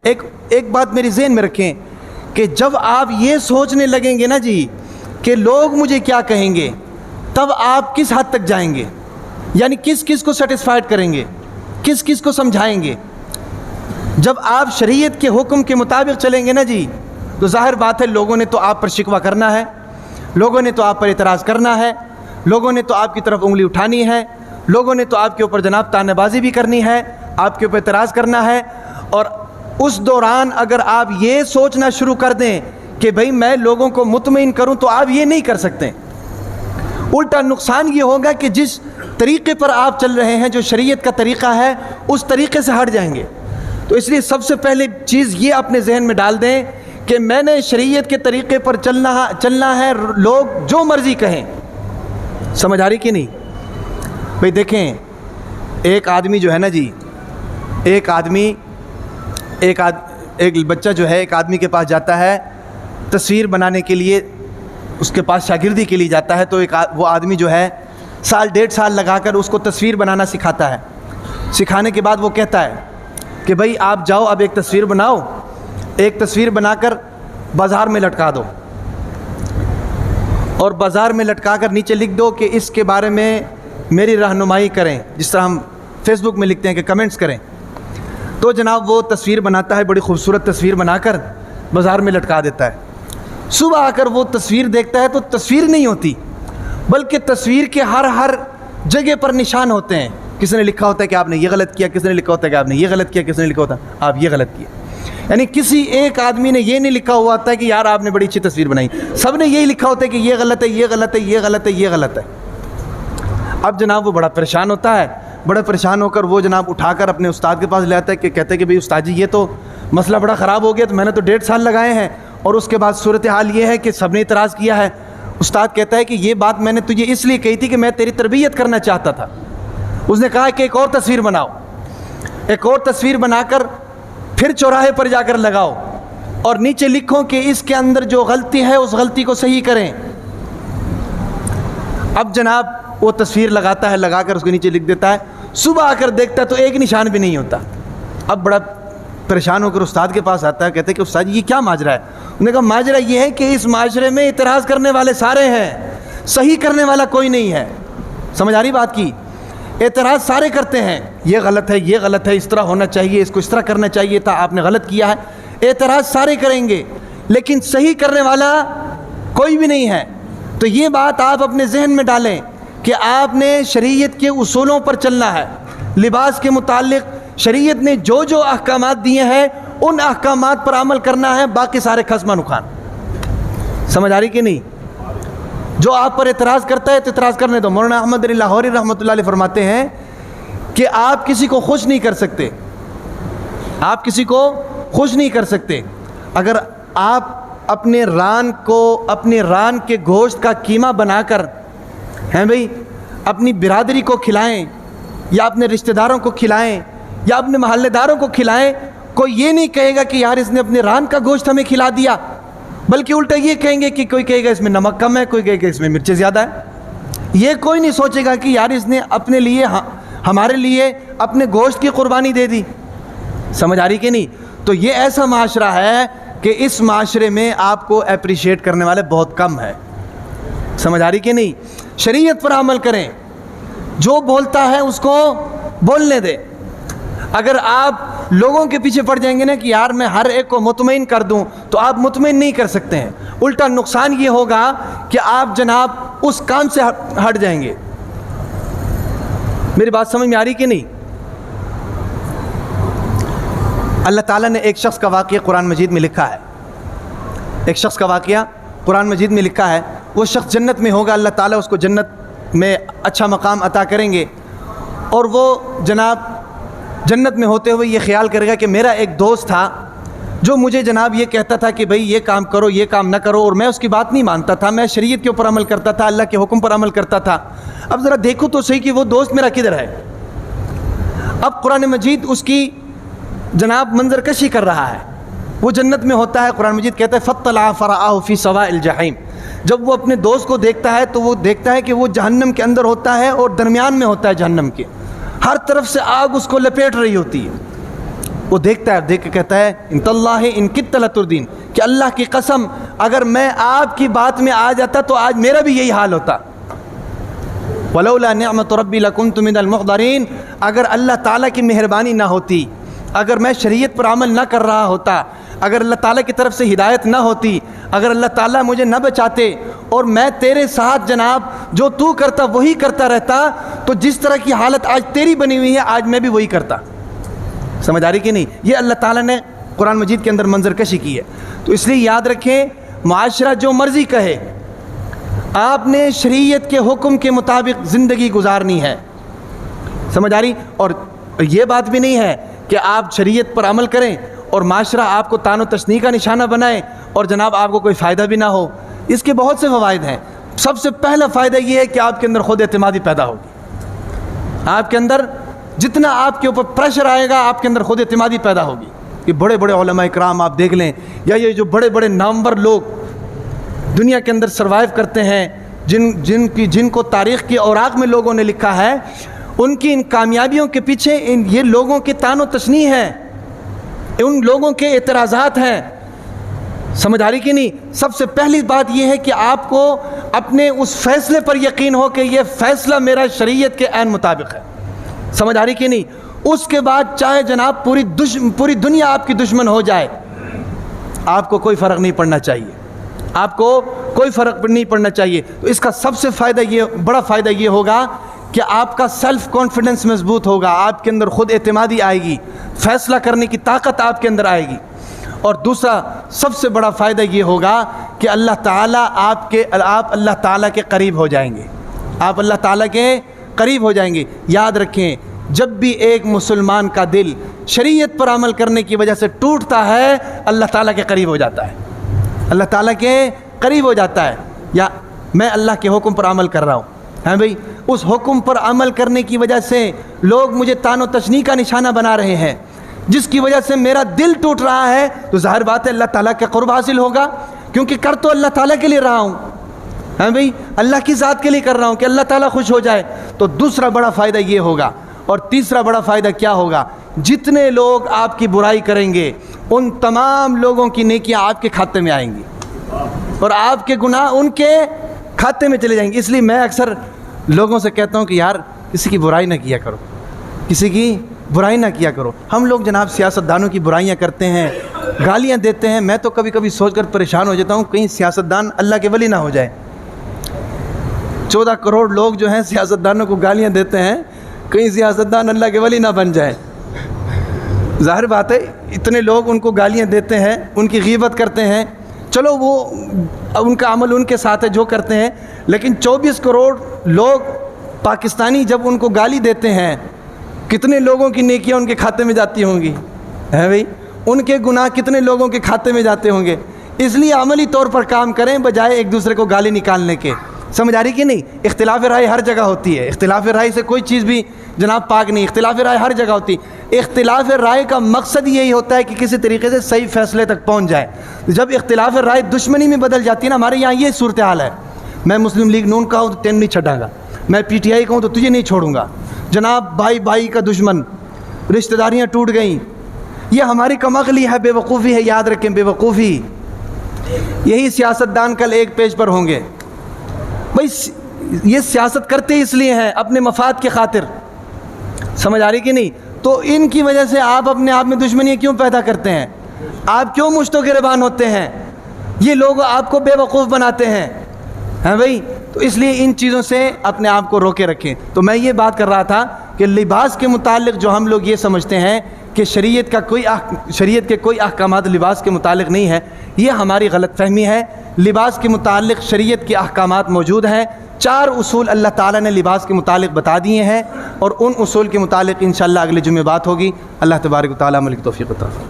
ایک بات میری ذہن میں رکھیں کہ جب آپ یہ سوچنے لگیں گے نا جی کہ لوگ مجھے کیا کہیں گے، تب آپ کس حد تک جائیں گے، یعنی کس کس کو سیٹسفائیڈ کریں گے، کس کس کو سمجھائیں گے۔ جب آپ شریعت کے حکم کے مطابق چلیں گے نا جی تو ظاہر بات ہے لوگوں نے تو آپ پر شکوہ کرنا ہے، لوگوں نے تو آپ پر اعتراض کرنا ہے، لوگوں نے تو آپ کی طرف انگلی اٹھانی ہے، لوگوں نے تو آپ کے اوپر جناب طعنہ بازی بھی کرنی ہے، آپ کے اوپر اعتراض کرنا ہے۔ اور اس دوران اگر آپ یہ سوچنا شروع کر دیں کہ بھئی میں لوگوں کو مطمئن کروں تو آپ یہ نہیں کر سکتے۔ الٹا نقصان یہ ہوگا کہ جس طریقے پر آپ چل رہے ہیں، جو شریعت کا طریقہ ہے، اس طریقے سے ہٹ جائیں گے۔ تو اس لیے سب سے پہلے چیز یہ اپنے ذہن میں ڈال دیں کہ میں نے شریعت کے طریقے پر چلنا ہے، لوگ جو مرضی کہیں۔ سمجھ آ رہی کہ نہیں؟ بھئی دیکھیں، ایک آدمی جو ہے نا جی، ایک بچہ جو ہے ایک آدمی کے پاس جاتا ہے تصویر بنانے کے لیے، اس کے پاس شاگردی کے لیے جاتا ہے، تو وہ آدمی جو ہے سال 1.5 سال لگا کر اس کو تصویر بنانا سکھاتا ہے۔ سکھانے کے بعد وہ کہتا ہے کہ بھئی آپ جاؤ اب ایک تصویر بناؤ، ایک تصویر بنا کر بازار میں لٹکا دو، اور بازار میں لٹکا کر نیچے لکھ دو کہ اس کے بارے میں میری رہنمائی کریں، جس طرح ہم فیس بک میں لکھتے ہیں کہ کمنٹس کریں۔ تو جناب وہ تصویر بناتا ہے، بڑی خوبصورت تصویر بنا کر بازار میں لٹکا دیتا ہے۔ صبح آ کر وہ تصویر دیکھتا ہے تو تصویر نہیں ہوتی، بلکہ تصویر کے ہر جگہ پر نشان ہوتے ہیں۔ کسی نے لکھا ہوتا ہے کہ آپ نے یہ غلط کیا، کسی نے لکھا ہوتا ہے کہ آپ نے یہ غلط کیا، کسی نے لکھا ہوتا ہے آپ یہ غلط کیا۔ یعنی کسی ایک آدمی نے یہ نہیں لکھا ہوا ہوتا ہے کہ یار آپ نے بڑی اچھی تصویر بنائی، سب نے یہی لکھا ہوتا ہے کہ یہ غلط ہے، یہ غلط ہے، یہ غلط ہے، یہ غلط ہے۔ اب جناب وہ بڑا پریشان ہوتا ہے، بڑا پریشان ہو کر وہ جناب اٹھا کر اپنے استاد کے پاس لے آتا ہے کہ کہتے ہیں کہ بھئی استاد جی یہ تو مسئلہ بڑا خراب ہو گیا، تو میں نے تو 1.5 سال لگائے ہیں اور اس کے بعد صورتحال یہ ہے کہ سب نے اعتراض کیا ہے۔ استاد کہتا ہے کہ یہ بات میں نے تجھے اس لیے کہی تھی کہ میں تیری تربیت کرنا چاہتا تھا۔ اس نے کہا کہ ایک اور تصویر بناؤ، ایک اور تصویر بنا کر پھر چوراہے پر جا کر لگاؤ اور نیچے لکھو کہ اس کے اندر جو غلطی ہے اس غلطی کو صحیح کریں۔ اب جناب وہ تصویر لگاتا ہے، لگا کر اس کے نیچے لکھ دیتا ہے، صبح آ کر دیکھتا ہے تو ایک نشان بھی نہیں ہوتا۔ اب بڑا پریشان ہو کر استاد کے پاس آتا ہے، کہتے ہیں کہ استاد جی یہ کیا ماجرا ہے؟ انہوں نے کہا ماجرا یہ ہے کہ اس معاشرے میں اعتراض کرنے والے سارے ہیں، صحیح کرنے والا کوئی نہیں ہے۔ سمجھ آ رہی بات کی؟ اعتراض سارے کرتے ہیں، یہ غلط ہے، یہ غلط ہے، اس طرح ہونا چاہیے، اس کو اس طرح کرنا چاہیے تھا، آپ نے غلط کیا ہے۔ اعتراض سارے کریں گے لیکن صحیح کرنے والا کوئی بھی نہیں ہے۔ تو یہ بات آپ اپنے ذہن میں ڈالیں کہ آپ نے شریعت کے اصولوں پر چلنا ہے۔ لباس کے متعلق شریعت نے جو جو احکامات دیے ہیں ان احکامات پر عمل کرنا ہے، باقی سارے خصمہ نقصان۔ سمجھ آ رہی کہ نہیں؟ جو آپ پر اعتراض کرتا ہے تو اعتراض کرنے دو۔ مولانا احمد علی لاہوری رحمۃ اللہ علیہ فرماتے ہیں کہ آپ کسی کو خوش نہیں کر سکتے، آپ کسی کو خوش نہیں کر سکتے۔ اگر آپ اپنے ران کے گوشت کا قیمہ بنا کر ہیں بھئی اپنی برادری کو کھلائیں یا اپنے رشتہ داروں کو کھلائیں یا اپنے محلے داروں کو کھلائیں، کوئی یہ نہیں کہے گا کہ یار اس نے اپنے ران کا گوشت ہمیں کھلا دیا، بلکہ الٹا یہ کہیں گے کہ کوئی کہے گا اس میں نمک کم ہے، کوئی کہے گا اس میں مرچیں زیادہ ہے۔ یہ کوئی نہیں سوچے گا کہ یار اس نے اپنے لیے ہمارے لیے اپنے گوشت کی قربانی دے دی۔ سمجھ آ رہی کہ نہیں؟ تو یہ ایسا معاشرہ ہے کہ اس معاشرے میں آپ کو اپریشیٹ کرنے والے بہت کم ہے۔ سمجھ آ رہی کہ نہیں؟ شریعت پر عمل کریں، جو بولتا ہے اس کو بولنے دیں۔ اگر آپ لوگوں کے پیچھے پڑ جائیں گے نا کہ یار میں ہر ایک کو مطمئن کر دوں، تو آپ مطمئن نہیں کر سکتے ہیں۔ الٹا نقصان یہ ہوگا کہ آپ جناب اس کام سے ہٹ جائیں گے۔ میری بات سمجھ میں آ رہی کہ نہیں؟ اللہ تعالیٰ نے ایک شخص کا واقعہ قرآن مجید میں لکھا ہے، ایک شخص کا واقعہ قرآن مجید میں لکھا ہے۔ وہ شخص جنت میں ہوگا، اللہ تعالیٰ اس کو جنت میں اچھا مقام عطا کریں گے، اور وہ جناب جنت میں ہوتے ہوئے یہ خیال کرے گا کہ میرا ایک دوست تھا جو مجھے جناب یہ کہتا تھا کہ بھئی یہ کام کرو، یہ کام نہ کرو، اور میں اس کی بات نہیں مانتا تھا، میں شریعت کے اوپر عمل کرتا تھا، اللہ کے حکم پر عمل کرتا تھا۔ اب ذرا دیکھو تو صحیح کہ وہ دوست میرا کدھر ہے۔ اب قرآن مجید اس کی جناب منظر کشی کر رہا ہے، وہ جنت میں ہوتا ہے۔ قرآن مجید کہتا ہے فَاطَّلَعَ فَرَآهُ فِي سَوَاءِ الْجَحِيمِ۔ جب وہ اپنے دوست کو دیکھتا ہے تو وہ دیکھتا ہے کہ وہ جہنم کے اندر ہوتا ہے اور درمیان میں ہوتا ہے جہنم کے، ہر طرف سے آگ اس کو لپیٹ رہی ہوتی ہے۔ وہ دیکھتا ہے، دیکھ کے کہتا ہے انتاللہ ان کدت لتردین، کہ اللہ کی قسم اگر میں آپ کی بات میں آ جاتا تو آج میرا بھی یہی حال ہوتا. ولولا نعمت ربی لکنت من المحضرین، اگر اللہ تعالیٰ کی مہربانی نہ ہوتی، اگر میں شریعت پر عمل نہ کر رہا ہوتا، اگر اللہ تعالیٰ کی طرف سے ہدایت نہ ہوتی، اگر اللہ تعالیٰ مجھے نہ بچاتے اور میں تیرے ساتھ جناب جو تو کرتا وہی کرتا رہتا، تو جس طرح کی حالت آج تیری بنی ہوئی ہے آج میں بھی وہی کرتا. سمجھ آ رہی کہ نہیں؟ یہ اللہ تعالیٰ نے قرآن مجید کے اندر منظر کشی کی ہے. تو اس لیے یاد رکھیں، معاشرہ جو مرضی کہے، آپ نے شریعت کے حکم کے مطابق زندگی گزارنی ہے. سمجھ آ رہی؟ اور یہ بات بھی نہیں ہے کہ آپ شریعت پر عمل کریں اور معاشرہ آپ کو تان و تشنیع کا نشانہ بنائے اور جناب آپ کو کوئی فائدہ بھی نہ ہو. اس کے بہت سے فوائد ہیں. سب سے پہلا فائدہ یہ ہے کہ آپ کے اندر خود اعتمادی پیدا ہوگی. آپ کے اندر جتنا آپ کے اوپر پریشر آئے گا آپ کے اندر خود اعتمادی پیدا ہوگی. یہ بڑے بڑے علماء اکرام آپ دیکھ لیں، یا یہ جو بڑے بڑے نامور لوگ دنیا کے اندر سروائیو کرتے ہیں، جن کو تاریخ کی اوراق میں لوگوں نے لکھا ہے، ان کی ان کامیابیوں کے پیچھے یہ لوگوں کی تان و تشنیع ہے، ان لوگوں کے اعتراضات ہیں. سمجھ آ رہی کہ نہیں؟ سب سے پہلی بات یہ ہے کہ آپ کو اپنے اس فیصلے پر یقین ہو کہ یہ فیصلہ میرا شریعت کے عین مطابق ہے. سمجھ آ رہی کہ نہیں؟ اس کے بعد چاہے جناب پوری دنیا آپ کی دشمن ہو جائے، آپ کو کوئی فرق نہیں پڑنا چاہیے، آپ کو کوئی فرق نہیں پڑنا چاہیے. تو اس کا سب سے بڑا فائدہ یہ ہوگا کہ آپ کا سیلف کانفیڈنس مضبوط ہوگا، آپ کے اندر خود اعتمادی آئے گی، فیصلہ کرنے کی طاقت آپ کے اندر آئے گی. اور دوسرا سب سے بڑا فائدہ یہ ہوگا کہ اللہ تعالیٰ آپ اللہ تعالیٰ کے قریب ہو جائیں گے، آپ اللہ تعالیٰ کے قریب ہو جائیں گے. یاد رکھیں، جب بھی ایک مسلمان کا دل شریعت پر عمل کرنے کی وجہ سے ٹوٹتا ہے، اللہ تعالیٰ کے قریب ہو جاتا ہے، اللہ تعالیٰ کے قریب ہو جاتا ہے. یا میں اللہ کے حکم پر عمل کر رہا ہوں، ہاں بھئی، اس حکم پر عمل کرنے کی وجہ سے لوگ مجھے تان و تشنیع کا نشانہ بنا رہے ہیں، جس کی وجہ سے میرا دل ٹوٹ رہا ہے، تو ظاہر بات ہے اللہ تعالیٰ کا قرب حاصل ہوگا، کیونکہ کر تو اللہ تعالیٰ کے لیے رہا ہوں، ہاں بھئی، اللہ کی ذات کے لیے کر رہا ہوں کہ اللہ تعالیٰ خوش ہو جائے. تو دوسرا بڑا فائدہ یہ ہوگا. اور تیسرا بڑا فائدہ کیا ہوگا؟ جتنے لوگ آپ کی برائی کریں گے ان تمام لوگوں کی نیکیاں آپ کے کھاتے میں آئیں گی اور آپ کے گناہ ان کے کھاتے میں چلے جائیں گے. اس لیے میں اکثر لوگوں سے کہتا ہوں کہ یار کسی کی برائی نہ کیا کرو، کسی کی برائی نہ کیا کرو. ہم لوگ جناب سیاستدانوں کی برائیاں کرتے ہیں، گالیاں دیتے ہیں. میں تو کبھی کبھی سوچ کر پریشان ہو جاتا ہوں کہیں سیاستدان اللہ کے ولی نہ ہو جائے. 14 کروڑ لوگ جو ہیں سیاستدانوں کو گالیاں دیتے ہیں، کہیں سیاستدان اللہ کے ولی نہ بن جائے. ظاہر بات ہے اتنے لوگ ان کو گالیاں دیتے ہیں، ان کی غیبت کرتے ہیں، چلو وہ ان کا عمل ان کے ساتھ ہے جو کرتے ہیں، لیکن 24 کروڑ لوگ پاکستانی جب ان کو گالی دیتے ہیں، کتنے لوگوں کی نیکیاں ان کے کھاتے میں جاتی ہوں گی، ہے بھئی، ان کے گناہ کتنے لوگوں کے کھاتے میں جاتے ہوں گے. اس لیے عملی طور پر کام کریں بجائے ایک دوسرے کو گالی نکالنے کے. سمجھ آ رہی کہ نہیں؟ اختلاف رائے ہر جگہ ہوتی ہے، اختلاف رائے سے کوئی چیز بھی جناب پاک نہیں. اختلاف رائے ہر جگہ ہوتی ہے. اختلاف رائے کا مقصد یہی ہوتا ہے کہ کسی طریقے سے صحیح فیصلے تک پہنچ جائے. جب اختلاف رائے دشمنی میں بدل جاتی ہے نا، ہمارے یہاں یہ صورتحال ہے، میں مسلم لیگ نون کا ہوں تو تین نہیں چھٹاں گا، میں پی ٹی آئی کا ہوں تو تجھے نہیں چھوڑوں گا، جناب بھائی کا دشمن، رشتہ داریاں ٹوٹ گئیں. یہ ہماری کمعقلی ہے، بے وقوفی ہے. یاد رکھیں بے وقوفی. یہی سیاستدان کل ایک پیج پر ہوں گے. بھائی یہ سیاست کرتے اس لیے ہیں اپنے مفاد کی خاطر. سمجھ آ رہی کہ نہیں؟ تو ان کی وجہ سے آپ اپنے آپ میں دشمنی کیوں پیدا کرتے ہیں؟ آپ کیوں مشتوں کے گربان ہوتے ہیں؟ یہ لوگ آپ کو بے وقوف بناتے ہیں، ہیں بھائی. تو اس لیے ان چیزوں سے اپنے آپ کو روکے رکھیں. تو میں یہ بات کر رہا تھا کہ لباس کے متعلق جو ہم لوگ یہ سمجھتے ہیں کہ شریعت کے کوئی احکامات لباس کے متعلق نہیں ہے، یہ ہماری غلط فہمی ہے. لباس کے متعلق شریعت کے احکامات موجود ہیں. 4 اصول اللہ تعالیٰ نے لباس کے متعلق بتا دیے ہیں، اور ان اصول کے متعلق انشاءاللہ اگلے جمعے بات ہوگی. اللہ تبارک و تعالیٰ عمل کی توفیق عطا فرمائے.